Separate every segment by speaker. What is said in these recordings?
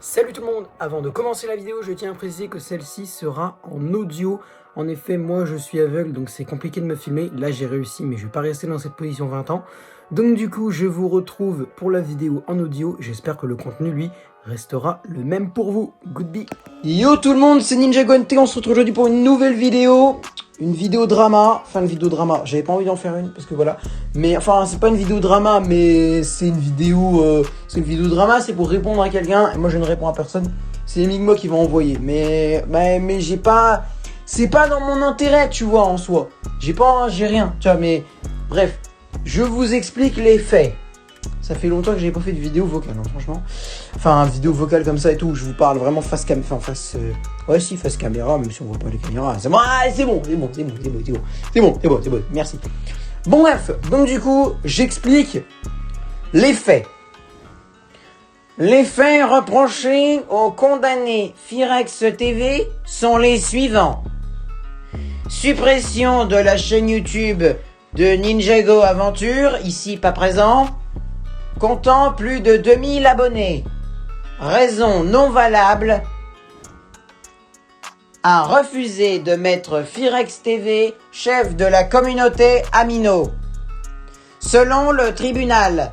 Speaker 1: Salut tout le monde, avant de commencer la vidéo, je tiens à préciser que celle-ci sera en audio. En effet, moi je suis aveugle, donc c'est compliqué de me filmer. Là j'ai réussi, mais je vais pas rester dans cette position 20 ans. Donc du coup, je vous retrouve pour la vidéo en audio. J'espère que le contenu, lui, restera le même pour vous. Goodbye. Yo tout le monde, c'est Ninjago NT, on se retrouve aujourd'hui pour une nouvelle vidéo. Une vidéo drama, enfin une vidéo drama, j'avais pas envie d'en faire une parce que voilà. Mais enfin c'est pas une vidéo drama, mais c'est une vidéo drama, c'est pour répondre à quelqu'un. Et moi je ne réponds à personne, c'est Enigma qui va envoyer. Mais j'ai pas, c'est pas dans mon intérêt tu vois en soi. J'ai rien, tu vois mais bref. Je vous explique les faits. Ça fait longtemps que j'ai pas fait de vidéo vocale, hein, franchement. Enfin, vidéo vocale comme ça et tout, je vous parle vraiment face cam, enfin face, ouais si face caméra, même si on voit pas les caméras. C'est bon, c'est bon, merci. Bon bref, donc du coup, j'explique les faits. Les faits reprochés au condamné Firex TV sont les suivants. Suppression de la chaîne YouTube de Ninjago Aventure, ici pas présent, comptant plus de 2000 abonnés. Raison non valable, a refusé de mettre Firex TV chef de la communauté Amino. Selon le tribunal,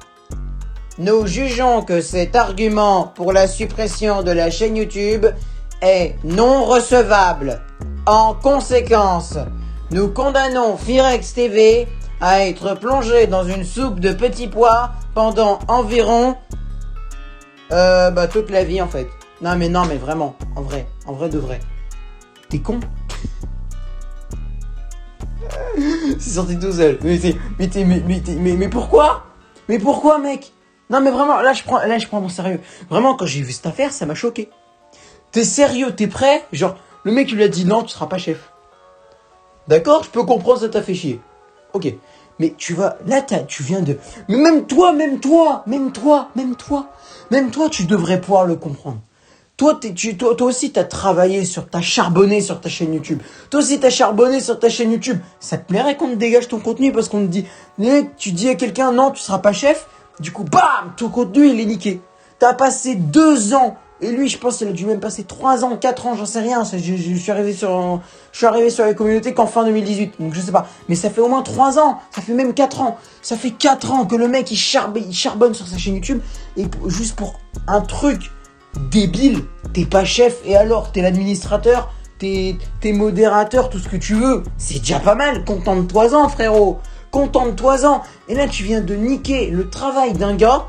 Speaker 1: nous jugeons que cet argument pour la suppression de la chaîne YouTube est non recevable. En conséquence, nous condamnons Firex TV à être plongé dans une soupe de petits pois pendant environ toute la vie en fait. Non mais vraiment, en vrai de vrai. T'es con? C'est sorti tout seul. Mais pourquoi? Mais pourquoi mec? Non mais vraiment, là je prends mon sérieux. Vraiment quand j'ai vu cette affaire, ça m'a choqué. T'es sérieux, t'es prêt? Genre, le mec lui a dit non, tu seras pas chef. D'accord, je peux comprendre, ça t'a fait chier. Ok. Mais tu vas, là tu viens de... Mais même toi, tu devrais pouvoir le comprendre. Toi aussi t'as travaillé t'as charbonné sur ta chaîne YouTube. Toi aussi t'as charbonné sur ta chaîne YouTube. Ça te plairait qu'on te dégage ton contenu parce qu'on te dit, tu dis à quelqu'un non, tu seras pas chef. Du coup, bam, ton contenu il est niqué. T'as passé 2 ans. Et lui, je pense qu'il a dû même passer 3 ans, 4 ans, j'en sais rien. Je suis arrivé sur la communauté qu'en fin 2018. Donc je sais pas. Mais ça fait au moins 3 ans. Ça fait même 4 ans. Ça fait 4 ans que le mec il charbonne sur sa chaîne YouTube. Et juste pour un truc débile, t'es pas chef. Et alors, t'es l'administrateur, t'es modérateur, tout ce que tu veux. C'est déjà pas mal. Contente-toi-en, frérot. Contente-toi-en. Et là, tu viens de niquer le travail d'un gars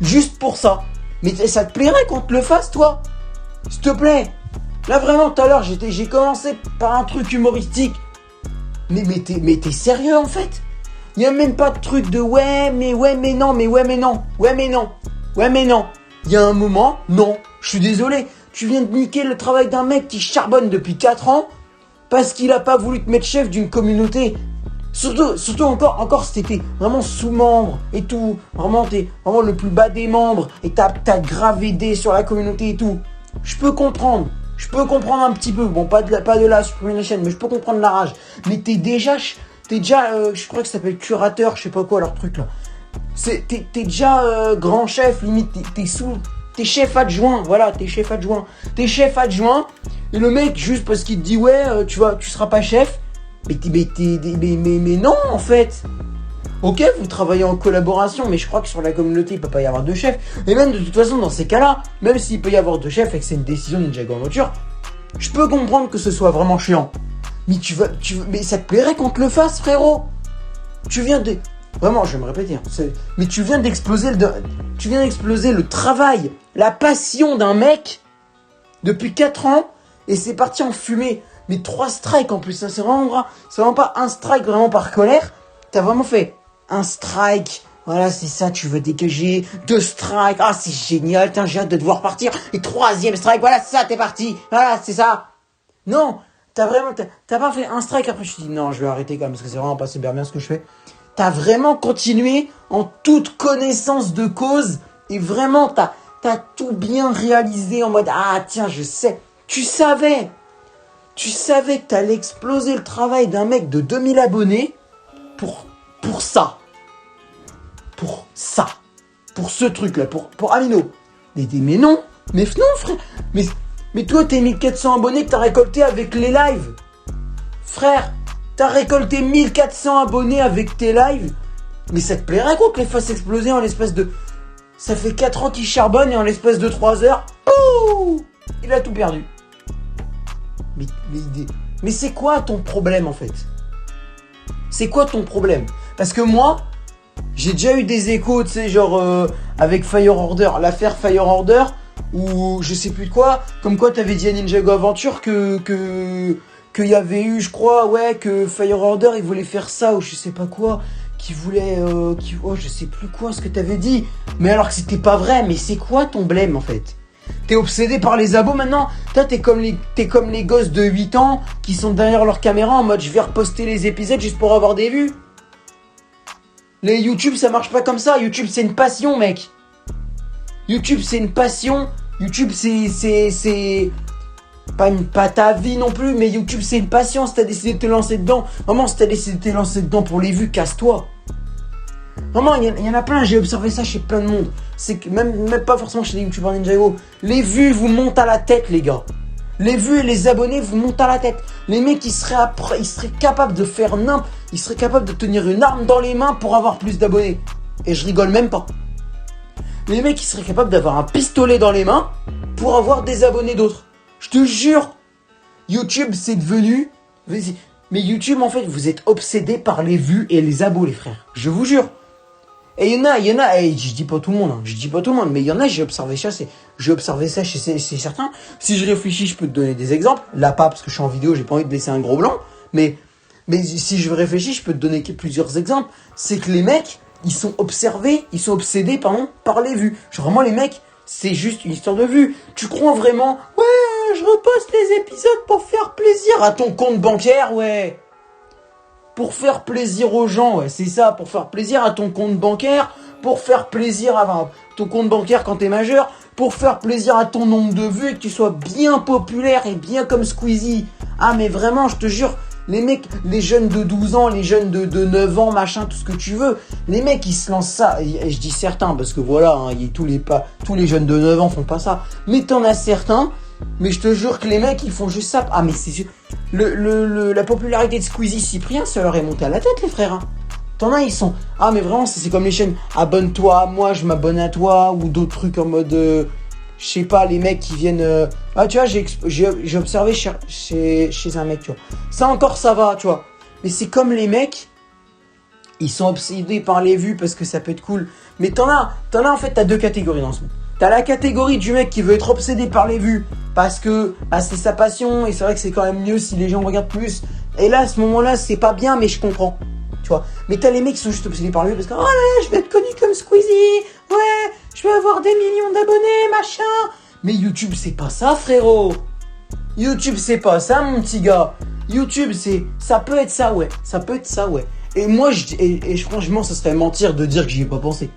Speaker 1: juste pour ça. Mais ça te plairait qu'on te le fasse, toi? S'il te plaît. Là, vraiment, tout à l'heure, j'ai commencé par un truc humoristique. Mais t'es sérieux, en fait? Il n'y a même pas de truc de ouais, mais non. Il y a un moment, non. Je suis désolé. Tu viens de niquer le travail d'un mec qui charbonne depuis 4 ans parce qu'il a pas voulu te mettre chef d'une communauté. Surtout encore si t'étais vraiment sous-membre et tout, vraiment t'es vraiment le plus bas des membres et t'as grave aidé sur la communauté et tout. Je peux comprendre un petit peu, bon pas de là supprimer la chaîne, mais je peux comprendre la rage. Mais t'es déjà, je crois que ça s'appelle curateur, je sais pas quoi leur truc là. T'es déjà grand chef, limite t'es chef adjoint, voilà, t'es chef adjoint. Et le mec juste parce qu'il te dit ouais, tu seras pas chef. Mais non, en fait. Ok, vous travaillez en collaboration, mais je crois que sur la communauté, il peut pas y avoir 2 chefs. Et même de toute façon, dans ces cas-là, même s'il peut y avoir 2 chefs et que c'est une décision de Ninjago Aventure, je peux comprendre que ce soit vraiment chiant. Mais mais ça te plairait qu'on te le fasse, frérot? Vraiment, je vais me répéter. Mais tu viens d'exploser le travail, la passion d'un mec depuis 4 ans, et c'est parti en fumée. Mais 3 strikes en plus, hein, c'est vraiment pas un strike vraiment par colère. T'as vraiment fait un strike, voilà c'est ça, tu veux dégager. 2 strikes, ah c'est génial, j'ai hâte de devoir partir. Et 3e strike, voilà c'est ça, t'es parti, voilà c'est ça. Non, t'as pas fait un strike après je te dis non je vais arrêter quand même parce que c'est vraiment pas super bien ce que je fais. T'as vraiment continué en toute connaissance de cause et vraiment t'as tout bien réalisé en mode ah tiens je sais, tu savais que t'allais exploser le travail d'un mec de 2000 abonnés pour ça. Pour ce truc-là, pour Amino. Mais non, Mais non, frère. Mais toi, tes 1400 abonnés que t'as récolté avec les lives. Frère, t'as récolté 1400 abonnés avec tes lives. Mais ça te plairait quoi que les fasse exploser en l'espace de... Ça fait 4 ans qu'il charbonne et en l'espace de 3 heures, pouh, il a tout perdu. Mais c'est quoi ton problème en fait? C'est quoi ton problème? Parce que moi, j'ai déjà eu des échos, tu sais, genre avec Fire Order, l'affaire Fire Order, ou je sais plus de quoi, comme quoi t'avais dit à Ninjago Aventure qu'il y avait eu, je crois, ouais, que Fire Order, il voulait faire ça, ou je sais pas quoi, qui voulait, oh, je sais plus quoi, ce que t'avais dit, mais alors que c'était pas vrai, mais c'est quoi ton blême en fait? T'es obsédé par les abos maintenant? Toi, t'es comme les gosses de 8 ans qui sont derrière leur caméra en mode je vais reposter les épisodes juste pour avoir des vues. Les YouTube, ça marche pas comme ça. YouTube, c'est une passion, mec. YouTube, c'est une passion. YouTube, c'est pas ta vie non plus, mais YouTube, c'est une passion. Si t'as décidé de te lancer dedans, vraiment, si t'as décidé de te lancer dedans pour les vues, casse-toi. Vraiment, il y en a plein, j'ai observé ça chez plein de monde. C'est que même pas forcément chez les youtubeurs Ninjago. Les vues vous montent à la tête, les gars. Les vues et les abonnés vous montent à la tête. Les mecs, ils seraient capables de faire ils seraient capables de tenir une arme dans les mains pour avoir plus d'abonnés. Et je rigole même pas. Les mecs, ils seraient capables d'avoir un pistolet dans les mains pour avoir des abonnés d'autres. Je te jure. YouTube, c'est devenu... Mais YouTube, en fait, vous êtes obsédés par les vues et les abos, les frères. Je vous jure. Et il y en a, et je dis pas tout le monde, mais il y en a, j'ai observé ça chez certains. Si je réfléchis, je peux te donner des exemples. Là, pas, parce que je suis en vidéo, j'ai pas envie de laisser un gros blanc, mais si je réfléchis, je peux te donner plusieurs exemples. C'est que les mecs, ils sont obsédés, par les vues. Genre, vraiment, les mecs, c'est juste une histoire de vues. Tu crois vraiment, ouais, je reposte les épisodes pour faire plaisir à ton compte bancaire, ouais. Pour faire plaisir aux gens, ouais, c'est ça, pour faire plaisir à ton compte bancaire, pour faire plaisir à ton compte bancaire quand t'es majeur, pour faire plaisir à ton nombre de vues et que tu sois bien populaire et bien comme Squeezie. Ah mais vraiment, je te jure, les mecs, les jeunes de 12 ans, les jeunes de 9 ans, machin, tout ce que tu veux, les mecs ils se lancent ça, et je dis certains parce que voilà, hein, tous les jeunes de 9 ans font pas ça, mais t'en as certains, mais je te jure que les mecs ils font juste ça. Ah mais c'est sûr. La popularité de Squeezie Cyprien, ça leur est monté à la tête, les frères. Hein. T'en as, ils sont... Ah, mais vraiment, c'est comme les chaînes. Abonne-toi à moi, je m'abonne à toi. Ou d'autres trucs en mode... je sais pas, les mecs qui viennent... Ah, tu vois, j'ai observé chez un mec, tu vois. Ça encore, ça va, tu vois. Mais c'est comme les mecs... Ils sont obsédés par les vues parce que ça peut être cool. Mais t'en as en fait, t'as deux catégories dans ce monde. T'as la catégorie du mec qui veut être obsédé par les vues parce que c'est sa passion et c'est vrai que c'est quand même mieux si les gens regardent plus. Et là, à ce moment-là, c'est pas bien, mais je comprends. Tu vois. Mais t'as les mecs qui sont juste obsédés par les vues parce que oh là, je vais être connu comme Squeezie. Ouais, je vais avoir des millions d'abonnés, machin. Mais YouTube, c'est pas ça, frérot. YouTube, c'est pas ça, mon petit gars. YouTube, ça peut être ça, ouais. Ça peut être ça, ouais. Et moi, franchement, ce serait mentir de dire que j'y ai pas pensé.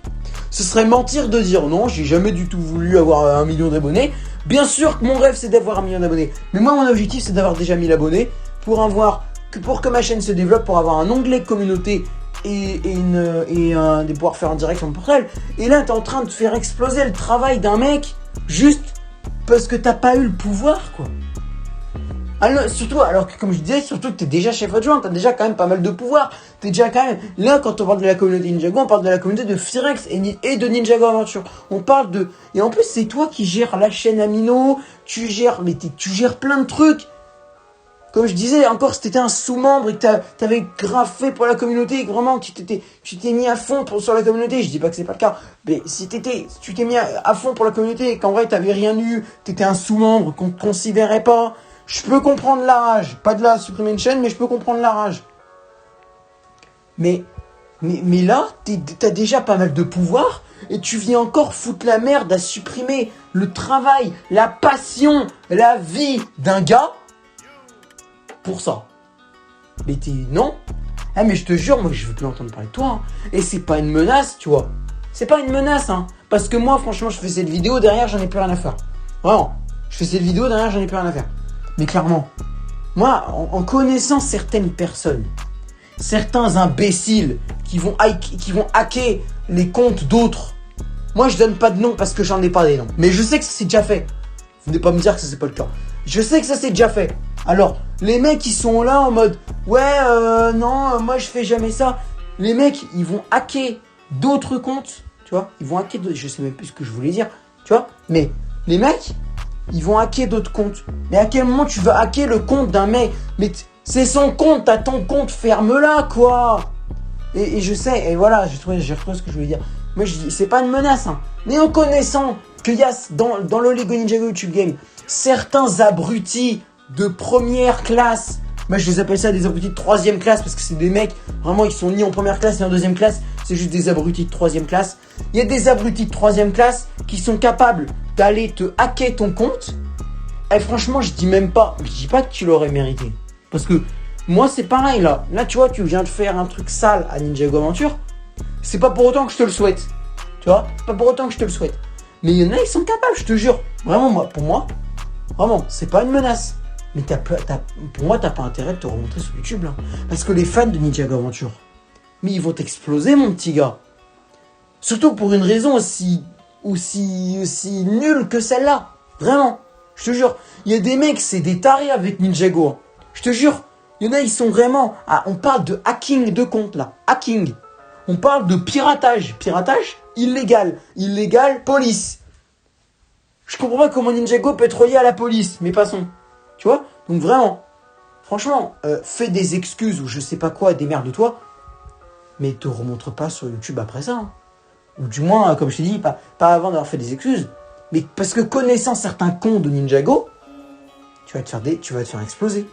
Speaker 1: Ce serait mentir de dire non, j'ai jamais du tout voulu avoir 1 million d'abonnés. Bien sûr que mon rêve, c'est d'avoir 1 million d'abonnés. Mais moi, mon objectif, c'est d'avoir déjà 1000 abonnés pour que ma chaîne se développe, pour avoir un onglet communauté et de pouvoir faire un direct sur mon portail. Et là, t'es en train de faire exploser le travail d'un mec juste parce que t'as pas eu le pouvoir, quoi. Alors que comme je disais, surtout que t'es déjà chef adjoint, t'as déjà quand même pas mal de pouvoir. T'es déjà quand même... Là, quand on parle de la communauté Ninjago, on parle de la communauté de Firex et de Ninjago Aventure. On parle de... Et en plus, c'est toi qui gères la chaîne Amino, tu gères plein de trucs. Comme je disais, encore si t'étais un sous-membre et que t'avais grave fait pour la communauté et que vraiment tu t'es mis à fond sur la communauté, je dis pas que c'est pas le cas, mais si tu t'es mis à fond pour la communauté et qu'en vrai t'avais rien eu, t'étais un sous-membre qu'on te considérait pas, je peux comprendre la rage. Pas de la supprimer une chaîne, mais je peux comprendre la rage. Mais là, t'as déjà pas mal de pouvoir et tu viens encore foutre la merde à supprimer le travail, la passion, la vie d'un gars pour ça. Mais non. Ah mais je te jure, moi je veux plus entendre parler de toi. Hein. Et c'est pas une menace, tu vois. C'est pas une menace, hein. Parce que moi, franchement, je fais cette vidéo, derrière, j'en ai plus rien à faire. Vraiment. Je fais cette vidéo, derrière, j'en ai plus rien à faire. Mais clairement, moi, en connaissant certaines personnes, certains imbéciles qui vont hacker les comptes d'autres Moi, je donne pas de nom parce que j'en ai pas des noms. Mais je sais que ça s'est déjà fait. Venez pas me dire que ça c'est pas le cas. Je sais que ça s'est déjà fait. Alors, les mecs, ils sont là en mode, ouais, non, moi je fais jamais ça. Les mecs, ils vont hacker d'autres comptes, tu vois. Ils vont hacker, je sais même plus ce que je voulais dire, tu vois. Mais les mecs, ils vont hacker d'autres comptes. Mais à quel moment tu veux hacker le compte d'un mec? Mais c'est son compte, t'as ton compte, ferme-la, quoi. Et je sais, et voilà, j'ai retrouvé ce que je voulais dire. Moi, je dis, c'est pas une menace, hein. Mais en connaissant qu'il y a dans le Lego Ninjago YouTube Game certains abrutis de première classe. Moi, je les appelle ça des abrutis de troisième classe parce que c'est des mecs, vraiment, ils sont ni en première classe ni en deuxième classe. C'est juste des abrutis de troisième classe. Il y a des abrutis de troisième classe qui sont capables d'aller te hacker ton compte. Et franchement, je dis pas que tu l'aurais mérité. Parce que moi, c'est pareil, là. Là, tu vois, tu viens de faire un truc sale à Ninjago Aventure. C'est pas pour autant que je te le souhaite. Tu vois, c'est pas pour autant que je te le souhaite. Mais il y en a, ils sont capables, je te jure. Vraiment, pour moi, vraiment, c'est pas une menace. Mais pour moi, t'as pas intérêt de te remontrer sur YouTube, là. Parce que les fans de Ninjago Aventure, mais ils vont t'exploser, mon petit gars. Surtout pour une raison aussi nulle que celle-là. Vraiment, je te jure. Il y a des mecs, c'est des tarés avec Ninjago. Hein. Je te jure. Il y en a, ils sont vraiment... Ah, on parle de hacking de compte, là. Hacking. On parle de piratage. Piratage illégal. Illégal, police. Je comprends pas comment Ninjago peut être relié à la police. Mais passons. Tu vois? Donc vraiment, franchement, fais des excuses ou je sais pas quoi, démerde-toi. Mais te remontre pas sur YouTube après ça. Hein. Ou du moins, comme je t'ai dit, pas avant d'avoir fait des excuses. Mais parce que connaissant certains cons de Ninjago, tu vas te faire exploser.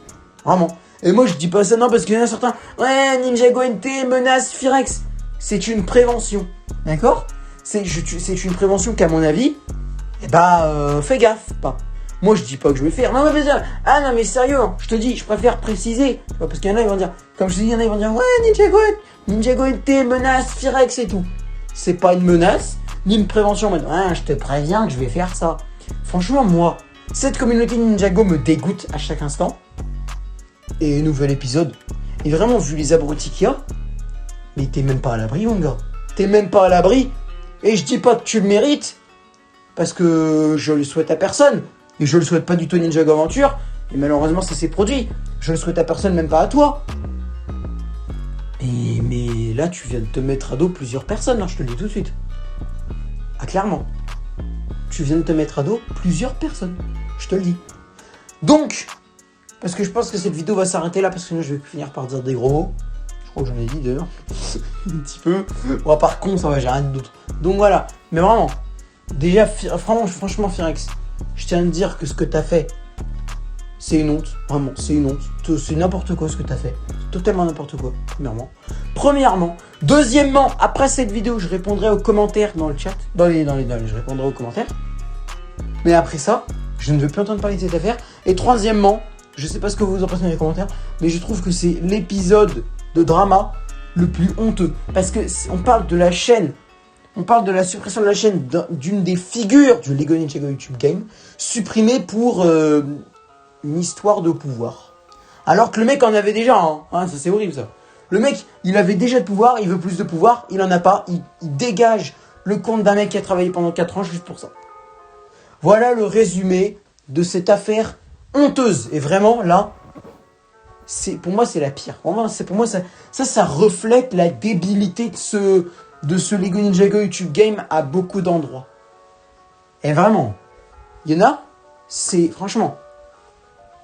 Speaker 1: Vraiment. Et moi, je dis pas ça, non, parce qu'il y en a certains. Ouais, Ninjago NT, menace, Firex. C'est une prévention. D'accord? C'est une prévention qu'à mon avis, fais gaffe, pas. Moi, je dis pas que je vais faire. Non, mais non, mais sérieux, hein, je te dis, je préfère préciser. Parce qu'il y en a, ils vont dire, comme je te dis, il y en a, ils vont dire, ouais, Ninjago NT, menace, Firex et tout. C'est pas une menace, ni une prévention. Mais je te préviens que je vais faire ça. Franchement, moi, cette communauté Ninjago me dégoûte à chaque instant. Et nouvel épisode. Et vraiment, vu les abrutis qu'il y a, mais t'es même pas à l'abri, mon gars. T'es même pas à l'abri. Et je dis pas que tu le mérites, parce que je le souhaite à personne. Et je le souhaite pas du tout à Ninjago Aventure. Et malheureusement, ça s'est produit. Je le souhaite à personne, même pas à toi. Mais là, tu viens de te mettre à dos plusieurs personnes, hein, je te le dis tout de suite. Ah, clairement. Tu viens de te mettre à dos plusieurs personnes. Je te le dis. Donc, parce que je pense que cette vidéo va s'arrêter là, parce que sinon je vais finir par dire des gros mots. Je crois que j'en ai dit d'ailleurs. Un petit peu. Bon, à part con, ça va, j'ai rien d'autre. Donc voilà. Mais vraiment, déjà, franchement, Firex, je tiens à te dire que ce que t'as fait, c'est une honte. Vraiment, c'est une honte. C'est n'importe quoi ce que t'as fait. Totalement n'importe quoi, premièrement. Deuxièmement, après cette vidéo, je répondrai aux commentaires dans le chat. Je répondrai aux commentaires. Mais après ça, je ne veux plus entendre parler de cette affaire. Et troisièmement, je sais pas ce que vous en pensez dans les commentaires, mais je trouve que c'est l'épisode de drama le plus honteux. Parce que on parle de la chaîne, on parle de la suppression de la chaîne d'une des figures du Lego Ninjago YouTube Game, supprimée pour une histoire de pouvoir. Alors que le mec en avait déjà, ça c'est horrible ça. Le mec, il avait déjà de pouvoir, il veut plus de pouvoir, il en a pas, il dégage le compte d'un mec qui a travaillé pendant 4 ans juste pour ça. Voilà le résumé de cette affaire honteuse. Et vraiment, là, pour moi, c'est la pire. Vraiment, pour moi, ça reflète la débilité de ce Lego Ninjago YouTube Game à beaucoup d'endroits. Et vraiment, il y en a, franchement,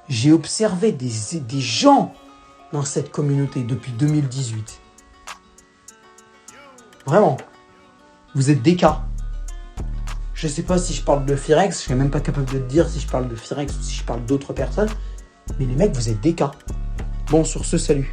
Speaker 1: j'ai observé des gens dans cette communauté depuis 2018. Vraiment, vous êtes des cas. Je sais pas si je parle de Firex, je suis même pas capable de te dire si je parle de Firex ou si je parle d'autres personnes. Mais les mecs, vous êtes des cas. Bon, sur ce, salut.